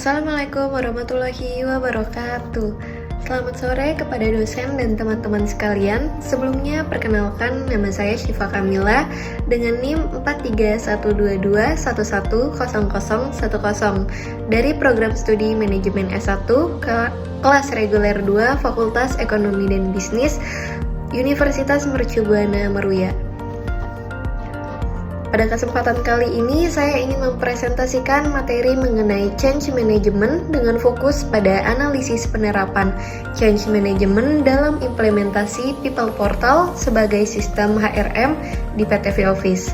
Assalamualaikum warahmatullahi wabarakatuh. Selamat sore kepada dosen dan teman-teman sekalian. Sebelumnya perkenalkan, nama saya Syifa Kamila dengan NIM 4312110010 dari program studi manajemen S1 ke kelas reguler 2 Fakultas Ekonomi dan Bisnis Universitas Mercu Buana Meruya. Pada kesempatan kali ini, saya ingin mempresentasikan materi mengenai change management dengan fokus pada analisis penerapan change management dalam implementasi People Portal sebagai sistem HRM di PT V-Office.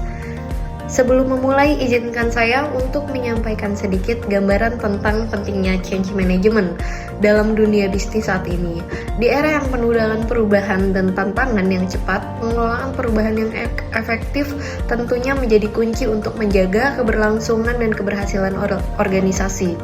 Sebelum memulai, izinkan saya untuk menyampaikan sedikit gambaran tentang pentingnya change management dalam dunia bisnis saat ini. Di era yang penuh dengan perubahan dan tantangan yang cepat, pengelolaan perubahan yang efektif tentunya menjadi kunci untuk menjaga keberlangsungan dan keberhasilan organisasi.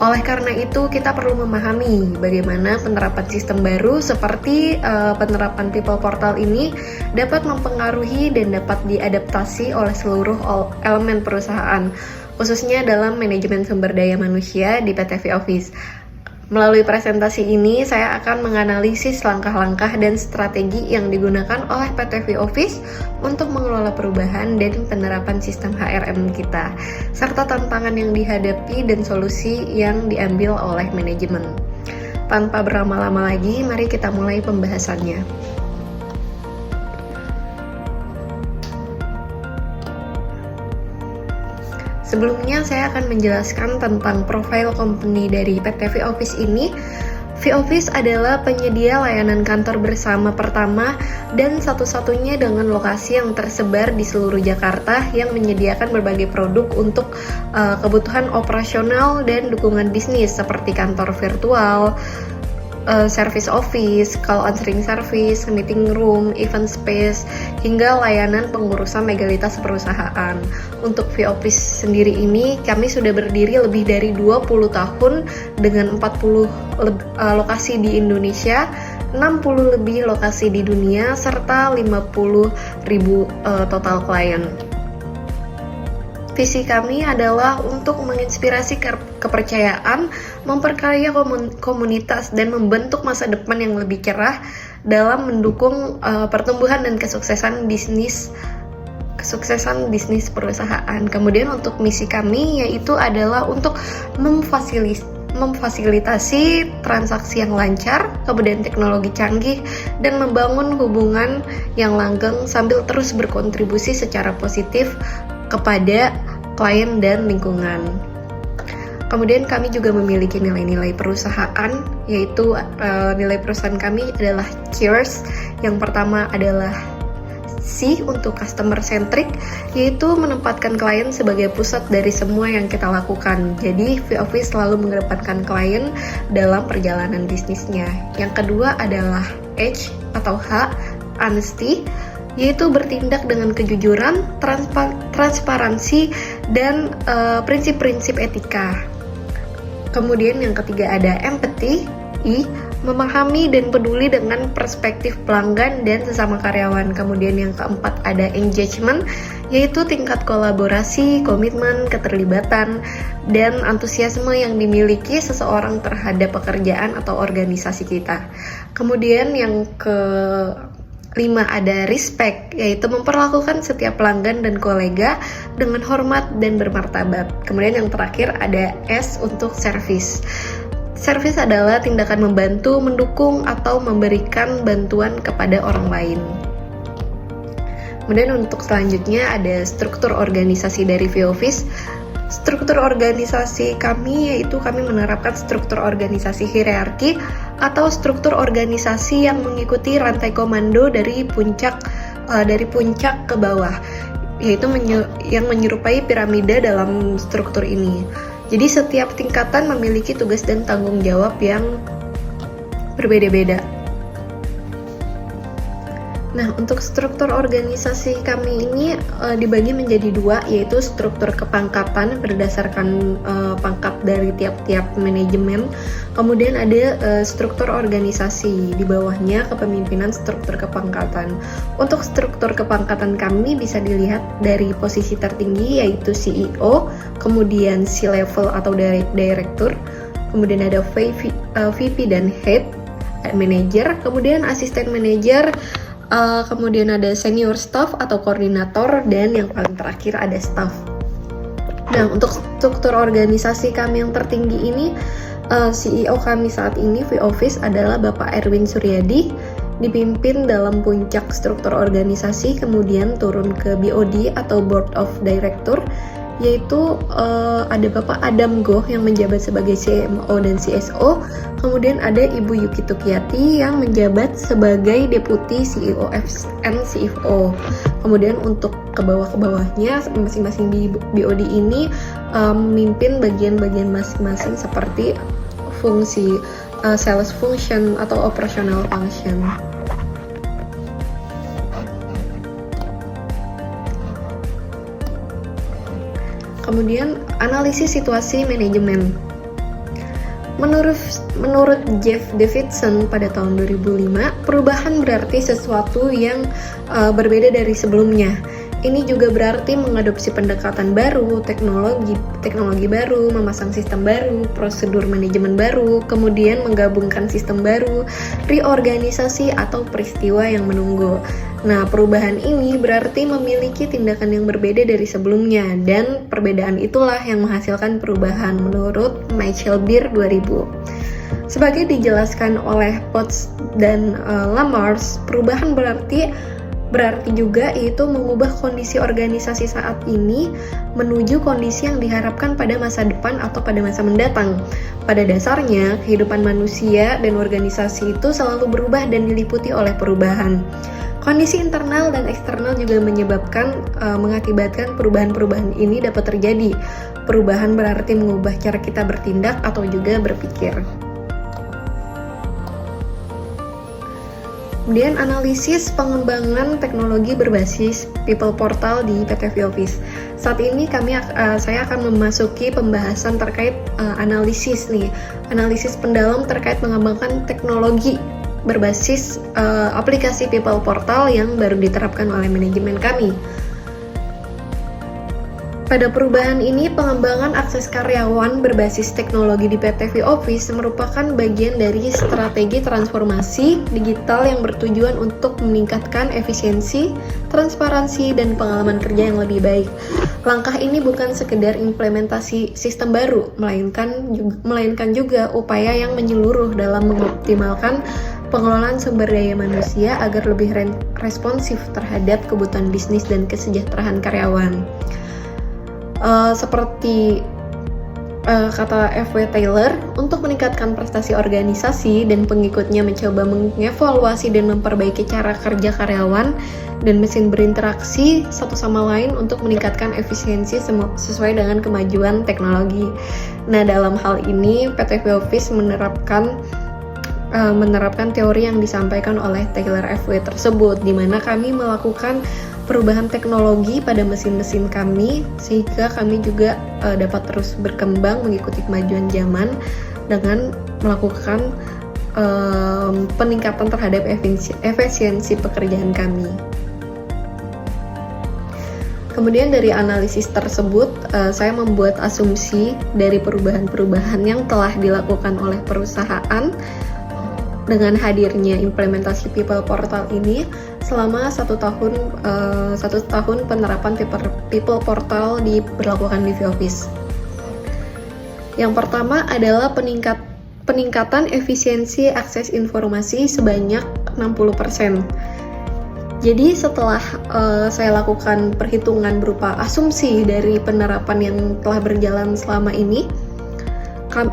Oleh karena itu, kita perlu memahami bagaimana penerapan sistem baru seperti penerapan People Portal ini dapat mempengaruhi dan dapat diadaptasi oleh seluruh elemen perusahaan, khususnya dalam manajemen sumber daya manusia di PT V-Office. Melalui presentasi ini, saya akan menganalisis langkah-langkah dan strategi yang digunakan oleh PT V-Office untuk mengelola perubahan dan penerapan sistem HRM kita, serta tantangan yang dihadapi dan solusi yang diambil oleh manajemen. Tanpa berlama-lama lagi, mari kita mulai pembahasannya. Sebelumnya saya akan menjelaskan tentang profil company dari PT V-Office ini. V-Office adalah penyedia layanan kantor bersama pertama dan satu-satunya dengan lokasi yang tersebar di seluruh Jakarta yang menyediakan berbagai produk untuk kebutuhan operasional dan dukungan bisnis seperti kantor virtual, service office, call answering service, meeting room, event space, hingga layanan pengurusan legalitas perusahaan. Untuk V-Office sendiri ini, kami sudah berdiri lebih dari 20 tahun dengan 40 lokasi di Indonesia, 60 lebih lokasi di dunia, serta 50.000 total klien. Visi kami adalah untuk menginspirasi kepercayaan, memperkaya komunitas, dan membentuk masa depan yang lebih cerah dalam mendukung pertumbuhan dan kesuksesan bisnis perusahaan. Kemudian untuk misi kami yaitu adalah untuk memfasilitasi transaksi yang lancar, kemudian teknologi canggih, dan membangun hubungan yang langgeng sambil terus berkontribusi secara positif kepada klien dan lingkungan. Kemudian kami juga memiliki nilai-nilai perusahaan, yaitu nilai perusahaan kami adalah Cheers. Yang pertama adalah C untuk customer centric, yaitu menempatkan klien sebagai pusat dari semua yang kita lakukan. Jadi V-Office selalu mengedepankan klien dalam perjalanan bisnisnya. Yang kedua adalah H atau H, honesty, yaitu bertindak dengan kejujuran, transparansi, dan prinsip-prinsip etika. Kemudian yang ketiga ada empathy, I, memahami dan peduli dengan perspektif pelanggan dan sesama karyawan. Kemudian yang keempat ada engagement, yaitu tingkat kolaborasi, komitmen, keterlibatan, dan antusiasme yang dimiliki seseorang terhadap pekerjaan atau organisasi kita. Kemudian yang kelima ada respect, yaitu memperlakukan setiap pelanggan dan kolega dengan hormat dan bermartabat. Kemudian yang terakhir ada S untuk service. Service adalah tindakan membantu, mendukung, atau memberikan bantuan kepada orang lain. Kemudian untuk selanjutnya ada struktur organisasi dari V-Office. Struktur organisasi kami yaitu kami menerapkan struktur organisasi hierarki atau struktur organisasi yang mengikuti rantai komando dari puncak ke bawah, yaitu yang menyerupai piramida dalam struktur ini. Jadi setiap tingkatan memiliki tugas dan tanggung jawab yang berbeda-beda. Nah, untuk struktur organisasi kami ini dibagi menjadi dua, yaitu struktur kepangkatan berdasarkan pangkat dari tiap-tiap manajemen. Kemudian ada struktur organisasi, di bawahnya kepemimpinan struktur kepangkatan. Untuk struktur kepangkatan kami bisa dilihat dari posisi tertinggi, yaitu CEO, kemudian C-level atau direktur, kemudian ada VP dan Head, Manager, kemudian asisten manager, kemudian ada senior staff atau koordinator, dan yang paling terakhir ada staff. Nah, untuk struktur organisasi kami yang tertinggi ini, CEO kami saat ini V-Office adalah Bapak Erwin Suryadi, dipimpin dalam puncak struktur organisasi, kemudian turun ke BOD atau Board of Director, yaitu ada Bapak Adam Goh yang menjabat sebagai CMO dan CSO, kemudian ada Ibu Yuki Tukiyati yang menjabat sebagai Deputi CEO and CFO. Kemudian untuk ke bawah-bawahnya masing-masing di BOD ini memimpin bagian-bagian masing-masing seperti fungsi sales function atau operational function. Kemudian analisis situasi manajemen. Menurut Jeff Davidson pada tahun 2005, perubahan berarti sesuatu yang berbeda dari sebelumnya. Ini juga berarti mengadopsi pendekatan baru, teknologi baru, memasang sistem baru, prosedur manajemen baru, kemudian menggabungkan sistem baru, reorganisasi atau peristiwa yang menunggu. Nah, perubahan ini berarti memiliki tindakan yang berbeda dari sebelumnya, dan perbedaan itulah yang menghasilkan perubahan menurut Michael Beer 2000. Sebagai dijelaskan oleh Potts dan Lamars, perubahan berarti juga yaitu mengubah kondisi organisasi saat ini menuju kondisi yang diharapkan pada masa depan atau pada masa mendatang. Pada dasarnya, kehidupan manusia dan organisasi itu selalu berubah dan diliputi oleh perubahan. Kondisi internal dan eksternal juga mengakibatkan perubahan-perubahan ini dapat terjadi. Perubahan berarti mengubah cara kita bertindak atau juga berpikir. Kemudian analisis pengembangan teknologi berbasis People Portal di PT V-Office. Saat ini saya akan memasuki pembahasan terkait analisis pendalam terkait mengembangkan teknologi berbasis aplikasi People Portal yang baru diterapkan oleh manajemen kami. Pada perubahan ini, pengembangan akses karyawan berbasis teknologi di PT V-Office merupakan bagian dari strategi transformasi digital yang bertujuan untuk meningkatkan efisiensi, transparansi, dan pengalaman kerja yang lebih baik. Langkah ini bukan sekedar implementasi sistem baru, melainkan juga upaya yang menyeluruh dalam mengoptimalkan pengelolaan sumber daya manusia agar lebih responsif terhadap kebutuhan bisnis dan kesejahteraan karyawan. Seperti kata F.W. Taylor, untuk meningkatkan prestasi organisasi dan pengikutnya mencoba mengevaluasi dan memperbaiki cara kerja karyawan dan mesin berinteraksi satu sama lain untuk meningkatkan efisiensi sesuai dengan kemajuan teknologi. Nah, dalam hal ini PT V-Office menerapkan teori yang disampaikan oleh Taylor F.W. tersebut, di mana kami melakukan perubahan teknologi pada mesin-mesin kami sehingga kami juga dapat terus berkembang mengikuti kemajuan zaman dengan melakukan peningkatan terhadap efisiensi pekerjaan kami. Kemudian dari analisis tersebut, saya membuat asumsi dari perubahan-perubahan yang telah dilakukan oleh perusahaan dengan hadirnya implementasi People Portal ini selama satu tahun penerapan People Portal diberlakukan di V-Office. Yang pertama adalah peningkatan efisiensi akses informasi sebanyak 60%. Jadi setelah saya lakukan perhitungan berupa asumsi dari penerapan yang telah berjalan selama ini,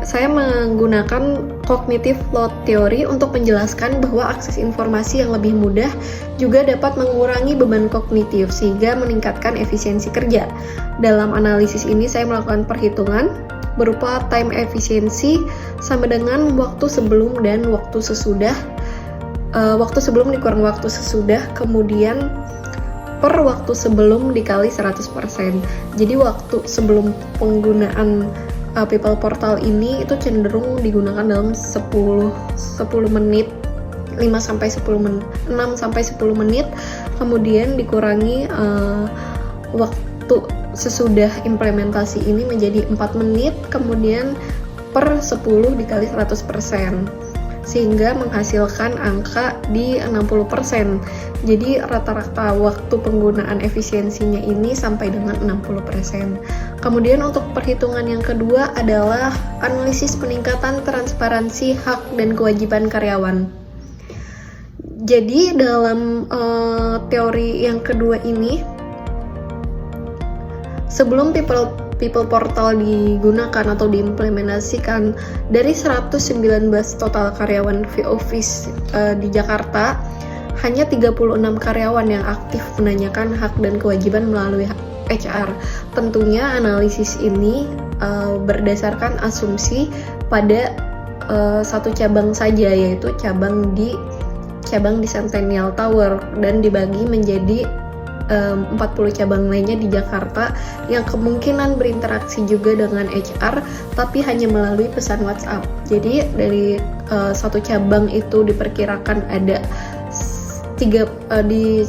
saya menggunakan cognitive load theory untuk menjelaskan bahwa akses informasi yang lebih mudah juga dapat mengurangi beban kognitif sehingga meningkatkan efisiensi kerja. Dalam analisis ini saya melakukan perhitungan berupa time efisiensi sama dengan waktu sebelum dan waktu sesudah waktu sebelum dikurang waktu sesudah, kemudian per waktu sebelum dikali 100%. Jadi waktu sebelum penggunaan People Portal ini itu cenderung digunakan dalam 10 menit, 6 sampai 10 menit, kemudian dikurangi waktu sesudah implementasi ini menjadi 4 menit, kemudian per 10 dikali 100%, sehingga menghasilkan angka di 60%. Jadi rata-rata waktu penggunaan efisiensinya ini sampai dengan 60%. Kemudian untuk perhitungan yang kedua adalah analisis peningkatan transparansi hak dan kewajiban karyawan. Jadi dalam teori yang kedua ini, sebelum People Portal digunakan atau diimplementasikan, dari 119 total karyawan V-Office di Jakarta, hanya 36 karyawan yang aktif menanyakan hak dan kewajiban melalui HR. Tentunya analisis ini berdasarkan asumsi pada satu cabang saja, yaitu cabang di Centennial Tower, dan dibagi menjadi 40 cabang lainnya di Jakarta yang kemungkinan berinteraksi juga dengan HR, tapi hanya melalui pesan WhatsApp. Jadi dari satu cabang itu diperkirakan ada di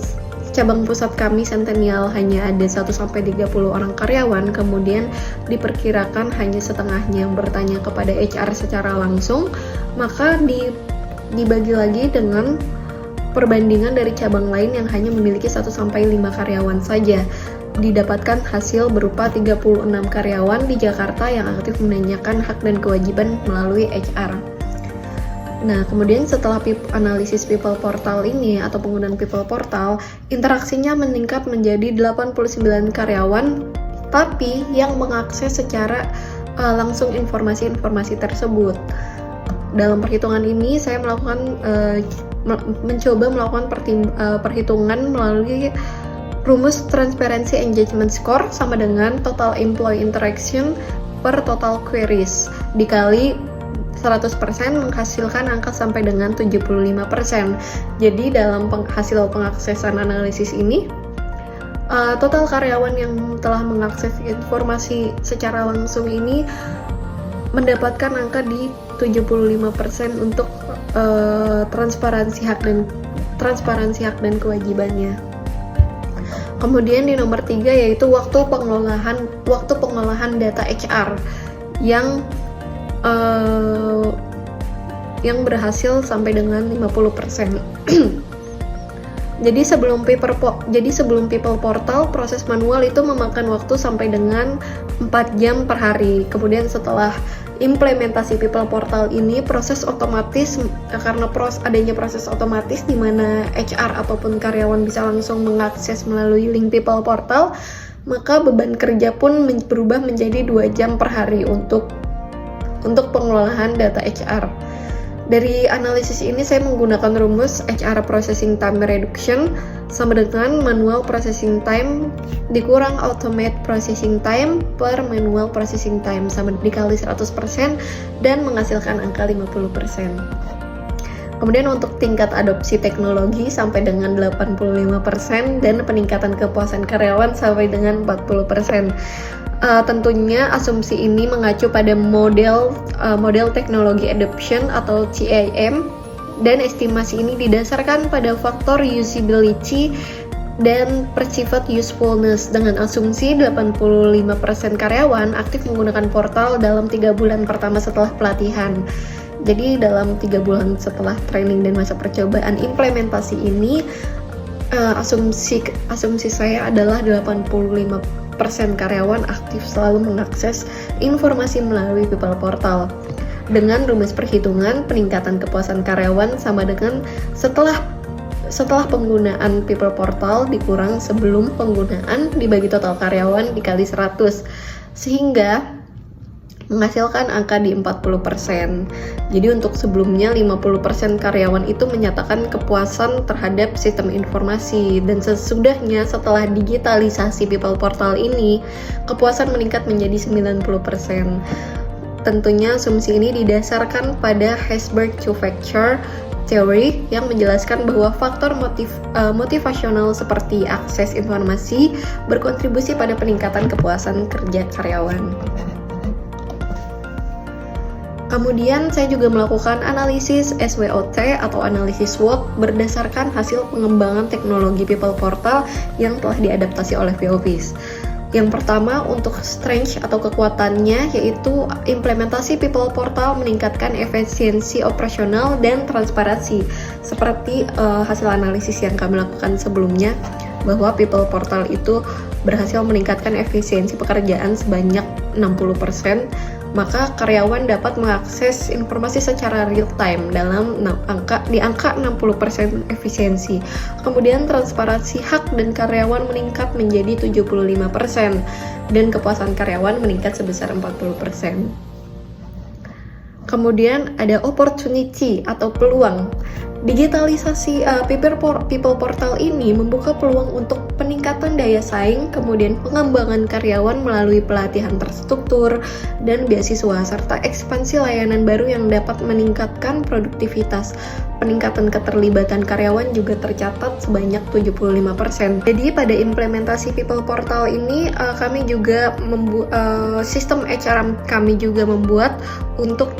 cabang pusat kami Centennial hanya ada 1-30 orang karyawan, kemudian diperkirakan hanya setengahnya yang bertanya kepada HR secara langsung, maka dibagi lagi dengan perbandingan dari cabang lain yang hanya memiliki 1-5 karyawan saja. Didapatkan hasil berupa 36 karyawan di Jakarta yang aktif menanyakan hak dan kewajiban melalui HR. Nah, kemudian setelah analisis People Portal ini atau penggunaan People Portal, interaksinya meningkat menjadi 89 karyawan, tapi yang mengakses secara langsung informasi-informasi tersebut. Dalam perhitungan ini, saya mencoba melakukan perhitungan melalui rumus Transparency Engagement Score sama dengan total employee interaction per total queries dikali 100% menghasilkan angka sampai dengan 75%. Jadi dalam hasil pengaksesan analisis ini, total karyawan yang telah mengakses informasi secara langsung ini mendapatkan angka di 75% untuk transparansi hak dan kewajibannya. Kemudian di nomor 3 yaitu waktu pengolahan data HR yang berhasil sampai dengan 50%. Jadi sebelum People Portal, proses manual itu memakan waktu sampai dengan 4 jam per hari. Kemudian setelah implementasi People Portal ini, proses otomatis, karena adanya proses otomatis di mana HR ataupun karyawan bisa langsung mengakses melalui link People Portal, maka beban kerja pun berubah menjadi 2 jam per hari untuk pengelolaan data HR. Dari analisis ini saya menggunakan rumus HR Processing Time Reduction sama dengan manual processing time dikurang automate processing time per manual processing time sama dikali 100% dan menghasilkan angka 50%. Kemudian untuk tingkat adopsi teknologi sampai dengan 85% dan peningkatan kepuasan karyawan sampai dengan 40%. Tentunya asumsi ini mengacu pada model teknologi adoption atau TAM, dan estimasi ini didasarkan pada faktor usability dan perceived usefulness dengan asumsi 85% karyawan aktif menggunakan portal dalam 3 bulan pertama setelah pelatihan. Jadi dalam 3 bulan setelah training dan masa percobaan implementasi ini, asumsi saya adalah 85% karyawan aktif selalu mengakses informasi melalui People Portal. Dengan rumus perhitungan, peningkatan kepuasan karyawan sama dengan setelah penggunaan People Portal dikurang sebelum penggunaan dibagi total karyawan dikali 100, sehingga menghasilkan angka di 40%. Jadi untuk sebelumnya 50% karyawan itu menyatakan kepuasan terhadap sistem informasi, dan sesudahnya setelah digitalisasi People Portal ini, kepuasan meningkat menjadi 90%. Tentunya asumsi ini didasarkan pada Herzberg two-factor Theory yang menjelaskan bahwa faktor motivasional seperti akses informasi berkontribusi pada peningkatan kepuasan kerja karyawan. Kemudian saya juga melakukan analisis SWOT atau analisis SWOT berdasarkan hasil pengembangan teknologi People Portal yang telah diadaptasi oleh vOffice. Yang pertama untuk strength atau kekuatannya yaitu implementasi People Portal meningkatkan efisiensi operasional dan transparansi. Seperti hasil analisis yang kami lakukan sebelumnya bahwa People Portal itu berhasil meningkatkan efisiensi pekerjaan sebanyak 60%. Maka karyawan dapat mengakses informasi secara real time dalam angka 60% efisiensi. Kemudian transparansi hak dan karyawan meningkat menjadi 75% dan kepuasan karyawan meningkat sebesar 40%. Kemudian ada opportunity atau peluang. Digitalisasi People Portal ini membuka peluang untuk peningkatan daya saing, kemudian pengembangan karyawan melalui pelatihan terstruktur dan beasiswa, serta ekspansi layanan baru yang dapat meningkatkan produktivitas. Peningkatan keterlibatan karyawan juga tercatat sebanyak 75%. Jadi pada implementasi People Portal ini kami juga sistem HR kami juga membuat untuk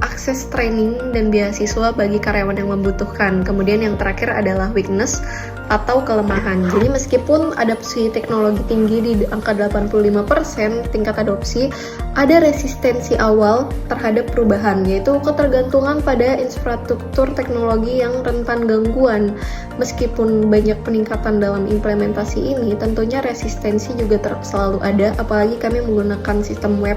akses training dan beasiswa bagi karyawan yang membutuhkan. Kemudian yang terakhir adalah weakness atau kelemahan. Jadi meskipun adopsi teknologi tinggi di angka 85% tingkat adopsi, ada resistensi awal terhadap perubahan, yaitu ketergantungan pada infrastruktur teknologi yang rentan gangguan. Meskipun banyak peningkatan dalam implementasi ini, tentunya resistensi juga selalu ada, apalagi kami menggunakan sistem web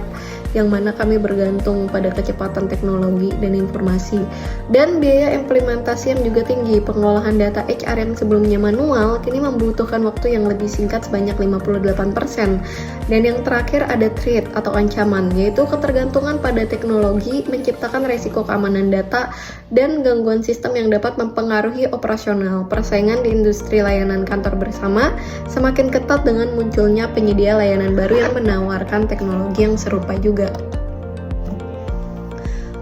yang mana kami bergantung pada kecepatan teknologi dan informasi. Dan biaya implementasi yang juga tinggi. Pengolahan data HR yang sebelumnya manual kini membutuhkan waktu yang lebih singkat sebanyak 58%. Dan yang terakhir ada threat atau ancaman, yaitu ketergantungan pada teknologi menciptakan resiko keamanan data dan gangguan sistem yang dapat mempengaruhi operasional. Persaingan di industri layanan kantor bersama semakin ketat dengan munculnya penyedia layanan baru yang menawarkan teknologi yang serupa juga.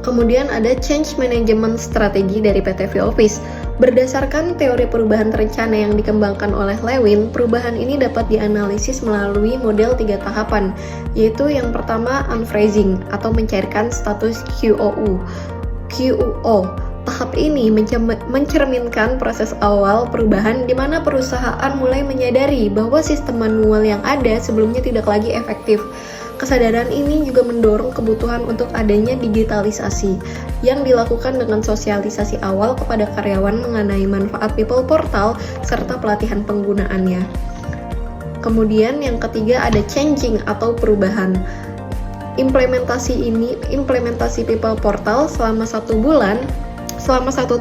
Kemudian ada change management strategi dari PT vOffice. Berdasarkan teori perubahan terencana yang dikembangkan oleh Lewin, perubahan ini dapat dianalisis melalui model 3 tahapan, yaitu yang pertama unphrasing atau mencairkan status QOO. Tahap ini mencerminkan proses awal perubahan di mana perusahaan mulai menyadari bahwa sistem manual yang ada sebelumnya tidak lagi efektif. Kesadaran ini juga mendorong kebutuhan untuk adanya digitalisasi yang dilakukan dengan sosialisasi awal kepada karyawan mengenai manfaat People Portal serta pelatihan penggunaannya. Kemudian yang ketiga ada changing atau perubahan. Implementasi People Portal selama 1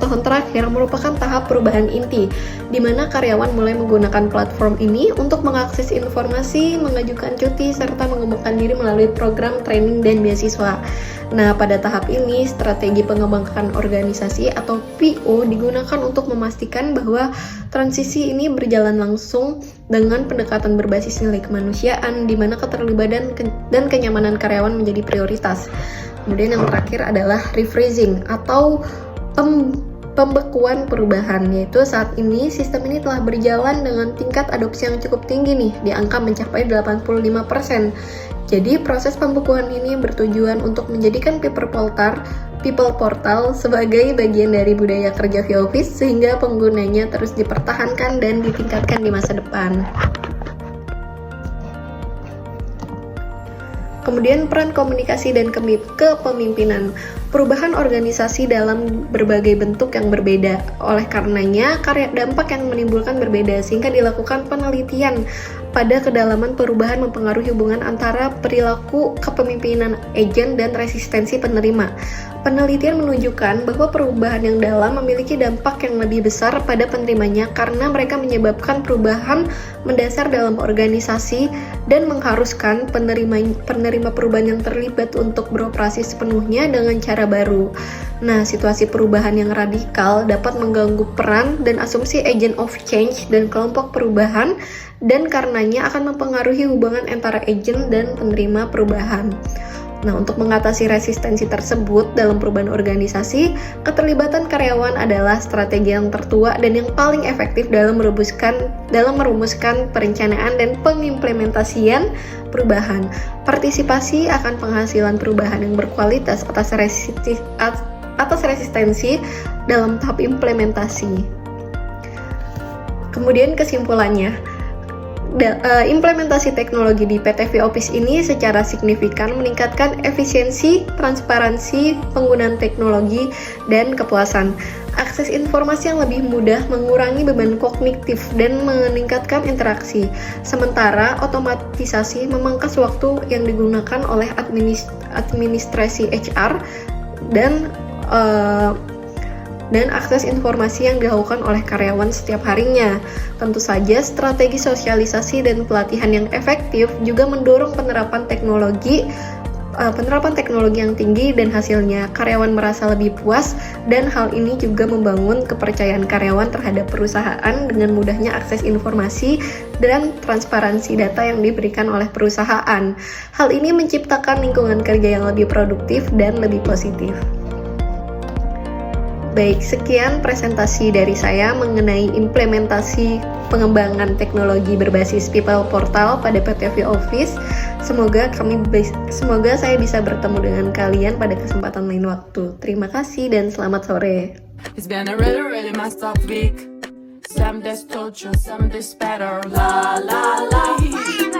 tahun terakhir merupakan tahap perubahan inti, di mana karyawan mulai menggunakan platform ini untuk mengakses informasi, mengajukan cuti, serta mengembangkan diri melalui program training dan beasiswa. Nah, pada tahap ini, strategi pengembangan organisasi atau PO digunakan untuk memastikan bahwa transisi ini berjalan langsung dengan pendekatan berbasis nilai kemanusiaan, di mana keterlibatan dan kenyamanan karyawan menjadi prioritas. Kemudian yang terakhir adalah rephrasing atau pembekuan perubahan, yaitu saat ini sistem ini telah berjalan dengan tingkat adopsi yang cukup tinggi nih, di angka mencapai 85%. Jadi proses pembekuan ini bertujuan untuk menjadikan People Portal sebagai bagian dari budaya kerja vOffice sehingga penggunanya terus dipertahankan dan ditingkatkan di masa depan. Kemudian peran komunikasi dan kepemimpinan. Perubahan organisasi dalam berbagai bentuk yang berbeda. Oleh karenanya, dampak yang menimbulkan berbeda sehingga dilakukan penelitian pada kedalaman perubahan mempengaruhi hubungan antara perilaku kepemimpinan agen dan resistensi penerima. Penelitian menunjukkan bahwa perubahan yang dalam memiliki dampak yang lebih besar pada penerimanya karena mereka menyebabkan perubahan mendasar dalam organisasi dan mengharuskan penerima perubahan yang terlibat untuk beroperasi sepenuhnya dengan cara baru. Nah, situasi perubahan yang radikal dapat mengganggu peran dan asumsi agent of change dan kelompok perubahan dan karenanya akan mempengaruhi hubungan antara agent dan penerima perubahan. Nah, untuk mengatasi resistensi tersebut dalam perubahan organisasi, keterlibatan karyawan adalah strategi yang tertua dan yang paling efektif dalam merumuskan perencanaan dan pengimplementasian perubahan. Partisipasi akan penghasilan perubahan yang berkualitas atas resistensi dalam tahap implementasi. Kemudian kesimpulannya, implementasi teknologi di PT V-Office ini secara signifikan meningkatkan efisiensi, transparansi, penggunaan teknologi, dan kepuasan. Akses informasi yang lebih mudah mengurangi beban kognitif dan meningkatkan interaksi. Sementara otomatisasi memangkas waktu yang digunakan oleh administrasi HR dan akses informasi yang dilakukan oleh karyawan setiap harinya. Tentu saja, strategi sosialisasi dan pelatihan yang efektif juga mendorong penerapan teknologi yang tinggi dan hasilnya karyawan merasa lebih puas, dan hal ini juga membangun kepercayaan karyawan terhadap perusahaan dengan mudahnya akses informasi dan transparansi data yang diberikan oleh perusahaan. Hal ini menciptakan lingkungan kerja yang lebih produktif dan lebih positif. Baik, sekian presentasi dari saya mengenai implementasi pengembangan teknologi berbasis People Portal pada PT V-Office. Semoga saya bisa bertemu dengan kalian pada kesempatan lain waktu. Terima kasih dan selamat sore. It's been a really messed up week. Some days told you, some days better. La la la.